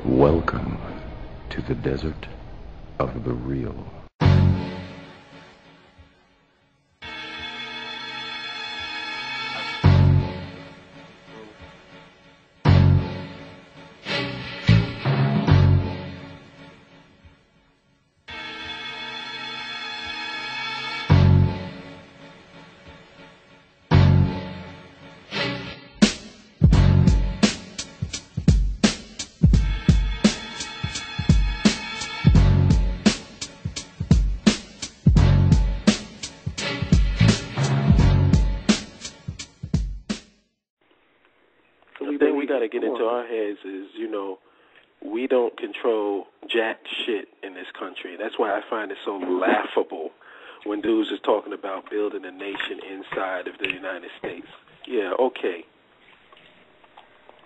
Welcome to the desert of the real. Get into our heads is, we don't control jack shit in this country. That's why I find it so laughable when dudes is talking about building a nation inside of the United States. Yeah, okay.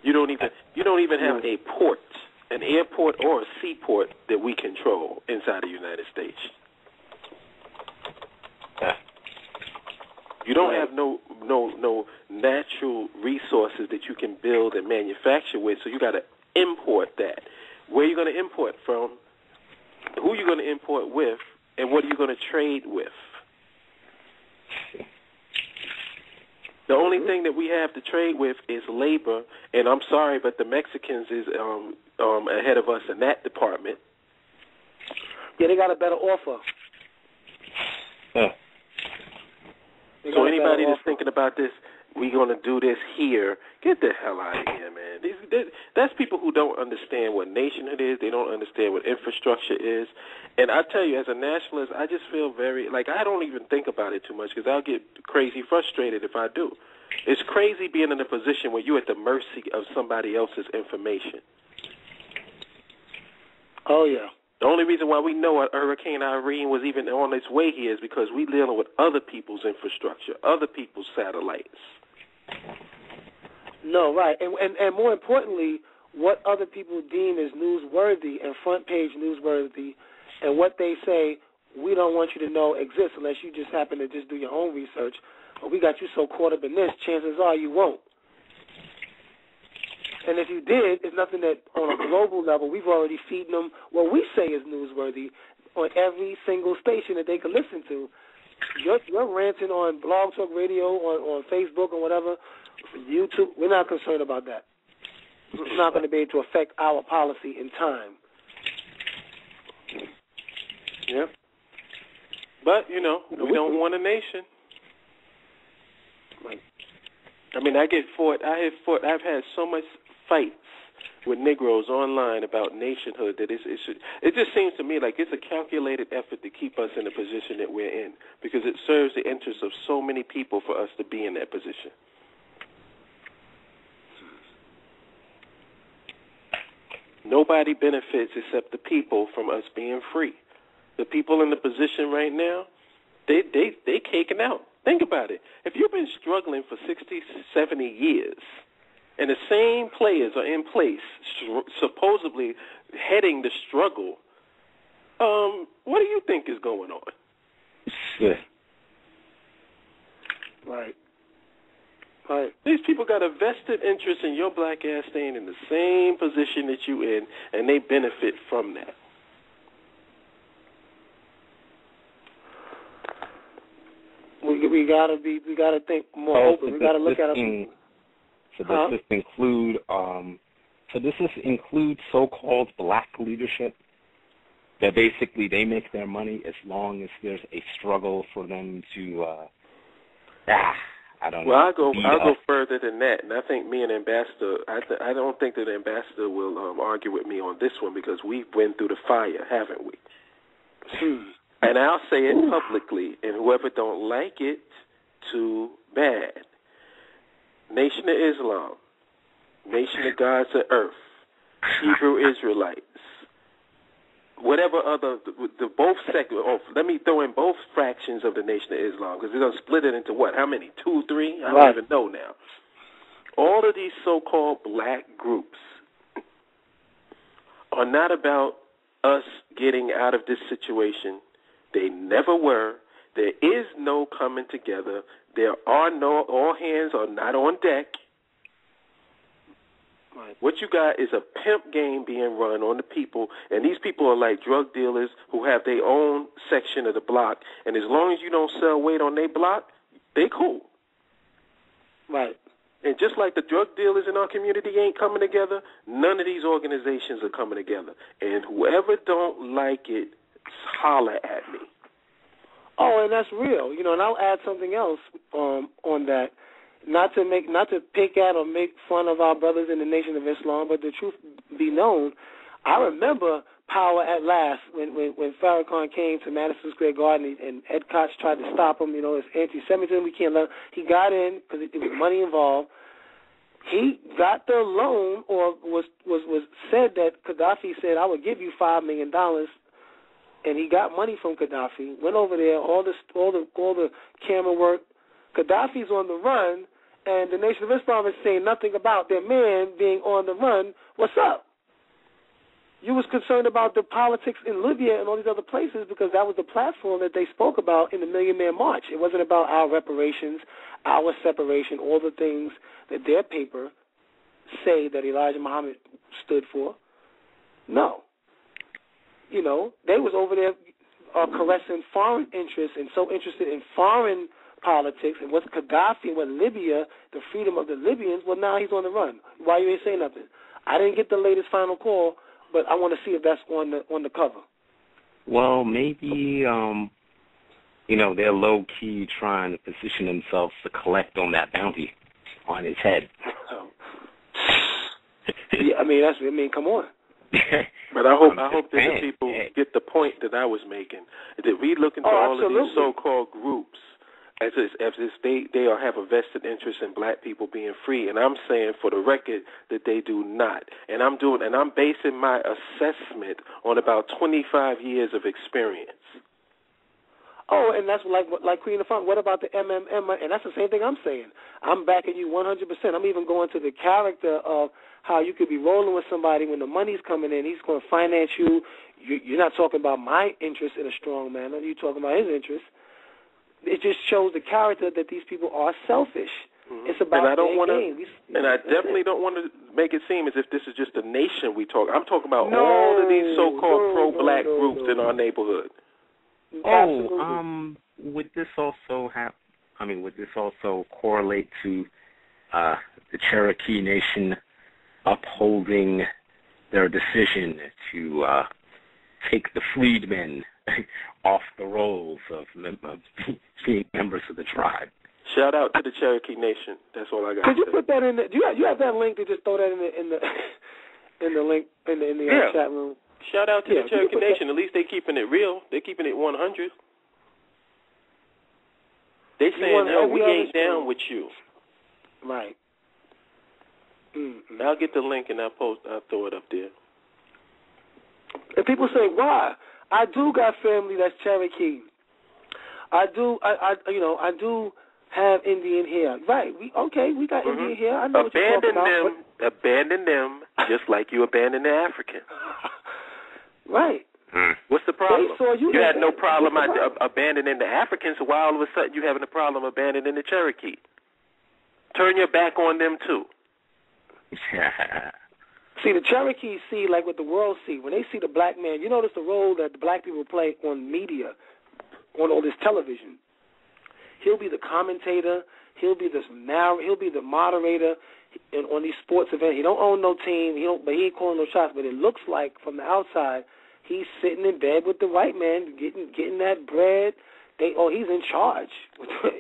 You don't even have a port, an airport or a seaport that we control inside the United States. You don't have no natural resources that you can build and manufacture with, so you got to import that. Where are you going to import from? Who are you going to import with? And what are you going to trade with? The only thing that we have to trade with is labor, and I'm sorry, but the Mexicans is ahead of us in that department. Yeah, they got a better offer. So anybody that's thinking about this, we're going to do this here, get the hell out of here, man. That's people who don't understand what nationhood is. They don't understand what infrastructure is. And I tell you, as a nationalist, I just feel I don't even think about it too much because I'll get crazy frustrated if I do. It's crazy being in a position where you're at the mercy of somebody else's information. Oh, yeah. The only reason why we know Hurricane Irene was even on its way here is because we're dealing with other people's infrastructure, other people's satellites. No, right. And more importantly, what other people deem as newsworthy and front-page newsworthy, and what they say we don't want you to know exists unless you just happen to just do your own research, or we got you so caught up in this, chances are you won't. And if you did, it's nothing that on a global level, we've already feeding them what we say is newsworthy on every single station that they can listen to. You're ranting on Blog Talk Radio, on Facebook or whatever, YouTube. We're not concerned about that. It's not going to be able to affect our policy in time. Yeah. But, we don't want a nation. I mean, I've had so much fights with Negroes online about nationhood that it just seems to me like it's a calculated effort to keep us in the position that we're in because it serves the interests of so many people for us to be in that position. Nobody benefits except the people from us being free. The people in the position right now, they caking out. Think about it. If you've been struggling for 60, 70 years, and the same players are in place, supposedly heading the struggle, what do you think is going on? Yeah. Right. These people got a vested interest in your black ass staying in the same position that you in, and they benefit from that. We gotta think more open. We gotta look at it. So does this include? So does this include so-called black leadership? That basically they make their money as long as there's a struggle for them to. I don't know. Well, I'll go further than that, and I think me and Ambassador. I don't think that the Ambassador will argue with me on this one because we've been through the fire, haven't we? And I'll say it publicly, and whoever don't like it, too bad. Nation of Islam, Nation of Gods of Earth, Hebrew Israelites, whatever other, the both let me throw in both fractions of the Nation of Islam, because they're going to split it into what? How many? 2, 3? I don't even know now. All of these so-called black groups are not about us getting out of this situation. They never were. There is no coming together. There are no, all hands are not on deck. Right. What you got is a pimp game being run on the people, and these people are like drug dealers who have their own section of the block, and as long as you don't sell weight on their block, they cool. Right. And just like the drug dealers in our community ain't coming together, none of these organizations are coming together. And whoever don't like it, holler at me. Oh, and that's real. You know, and I'll add something else on that. Not to pick at or make fun of our brothers in the Nation of Islam, but the truth be known, I remember Power at Last when Farrakhan came to Madison Square Garden and Ed Koch tried to stop him. You know, it's anti-Semitism. We can't let him. He got in because it was money involved. He got the loan, or was said that Gaddafi said, "I would give you $5 million," and he got money from Gaddafi. Went over there, all the camera work. Gaddafi's on the run, and the Nation of Islam is saying nothing about their man being on the run. What's up? You was concerned about the politics in Libya and all these other places because that was the platform that they spoke about in the Million Man March. It wasn't about our reparations, our separation, all the things that their paper say that Elijah Muhammad stood for. No. You know, they was over there caressing foreign interests and so interested in foreign politics and what's Gaddafi and what Libya, the freedom of the Libyans. Well, now he's on the run. Why you ain't saying nothing? I didn't get the latest final call, but I want to see if that's on the cover. Well, maybe you know, they're low key trying to position themselves to collect on that bounty on his head. Yeah, I mean, come on. But I hope that the people get the point that I was making. That we look into all of these so-called groups as if they have a vested interest in black people being free, and I'm saying for the record that they do not. And I'm basing my assessment on about 25 years of experience. Oh, and that's like Queen of Funk. What about the MMM? And that's the same thing I'm saying. I'm backing you 100%. I'm even going to the character of how you could be rolling with somebody when the money's coming in. He's going to finance you. You're not talking about my interest in a strong manner. You're talking about his interest. It just shows the character that these people are selfish. Mm-hmm. It's about their game. And I definitely don't want to make it seem as if this is just a nation we talk. I'm talking about all of these so-called pro-black groups in our neighborhood. Would this also would this also correlate to the Cherokee Nation upholding their decision to take the freedmen off the rolls of being members of the tribe? Shout out to the Cherokee Nation. That's all I got. Could you put that in? Do you have that link to just throw that in the link in the chat room? Shout out to the Cherokee Nation. At least they keeping it real. They're keeping it 100. They saying, no, we ain't down with you. Right. Mm-hmm. I'll get the link and I'll throw it up there. And people say, why? I do got family that's Cherokee. I do have Indian hair. Right. We got Indian hair. I know what you're talking about. Abandon them just like you abandon the African. Right. What's the problem? You had no problem abandoning the Africans, so why all of a sudden you having a problem abandoning the Cherokee? Turn your back on them too. See, the Cherokees see like what the world see. When they see the black man, you notice the role that the black people play on media, on all this television. He'll be the commentator. He'll be the moderator on these sports events. He don't own no team. But he ain't calling no shots. But it looks like from the outside, he's sitting in bed with the white man, getting that bread. He's in charge.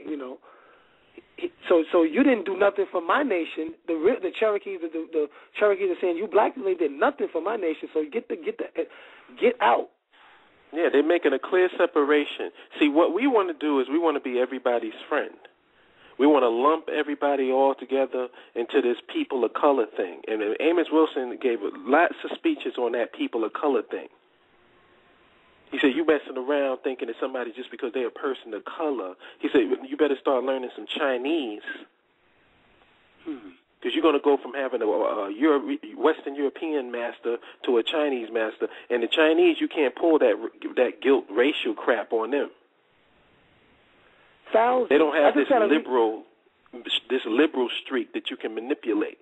You know. So you didn't do nothing for my nation. The Cherokees, the Cherokees are saying you black people did nothing for my nation. So get out. Yeah, they're making a clear separation. See, what we want to do is we want to be everybody's friend. We want to lump everybody all together into this people of color thing. And Amos Wilson gave lots of speeches on that people of color thing. He said, you messing around thinking that somebody just because they're a person of color. He said, you better start learning some Chinese. Because you're going to go from having a Western European master to a Chinese master. And the Chinese, you can't pull that guilt racial crap on them. Thousands. They don't have this liberal streak that you can manipulate.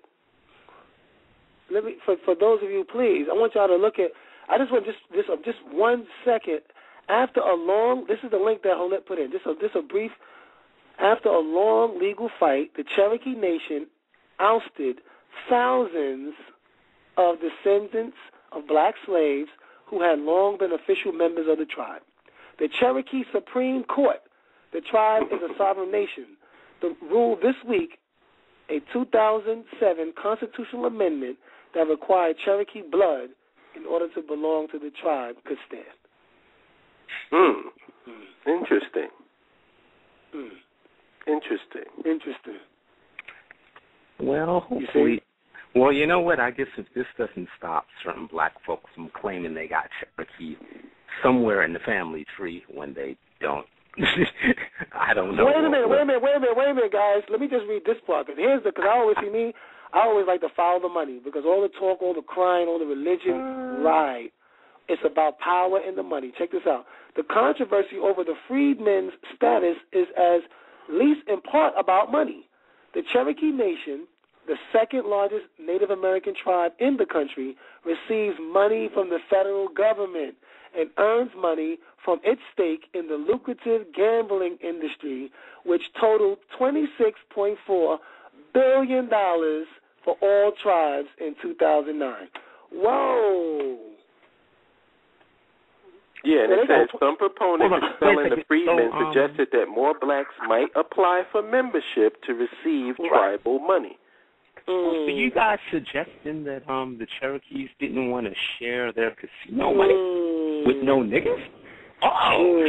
let me for those of you, please, I want y'all to look at. I just want just 1 second. After a long, this is the link that Holip put in. Just a brief. After a long legal fight, the Cherokee Nation ousted thousands of descendants of black slaves who had long been official members of the tribe. The Cherokee Supreme Court, the tribe is a sovereign nation, ruled this week a 2007 constitutional amendment that required Cherokee blood in order to belong to the tribe could stand. Interesting. Interesting. Well, hopefully. Well, you know what? I guess if this doesn't stop certain black folks from claiming they got Cherokee somewhere in the family tree when they don't, I don't know. Wait a minute, guys. Let me just read this part. Because I always like to follow the money because all the talk, all the crying, all the religion, right. It's about power and the money. Check this out. The controversy over the freedmen's status is at least in part about money. The Cherokee Nation, the second largest Native American tribe in the country, receives money from the federal government and earns money from its stake in the lucrative gambling industry, which totaled $26.4 billion for all tribes in 2009. Whoa. Yeah, and it says some proponents expelling the freedmen suggested that more blacks might apply for membership to receive tribal money. So you guys suggesting that the Cherokees didn't want to share their casino money with no niggas? Oh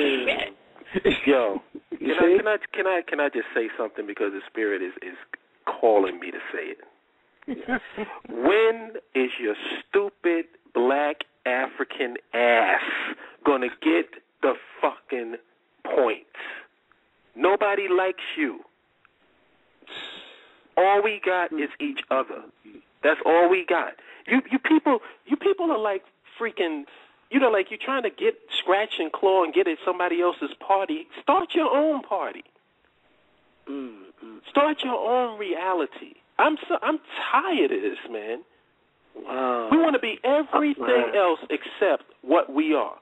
shit! Yo, can I just say something because the spirit is calling me to say it. When is your stupid black African ass gonna get the fucking point? Nobody likes you. All we got is each other. That's all we got. You people are like freaking, like you're trying to scratch and claw and get at somebody else's party. Start your own party. Start your own reality. I'm tired of this, man. Wow. We want to be everything else except what we are.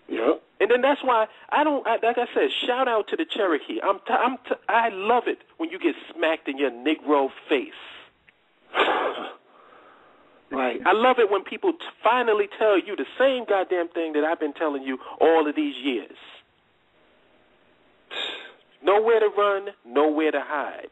Yep. And then that's why like I said, shout out to the Cherokee. I love it when you get smacked in your Negro face. Right. I love it when people finally tell you the same goddamn thing that I've been telling you all of these years. Nowhere to run, nowhere to hide.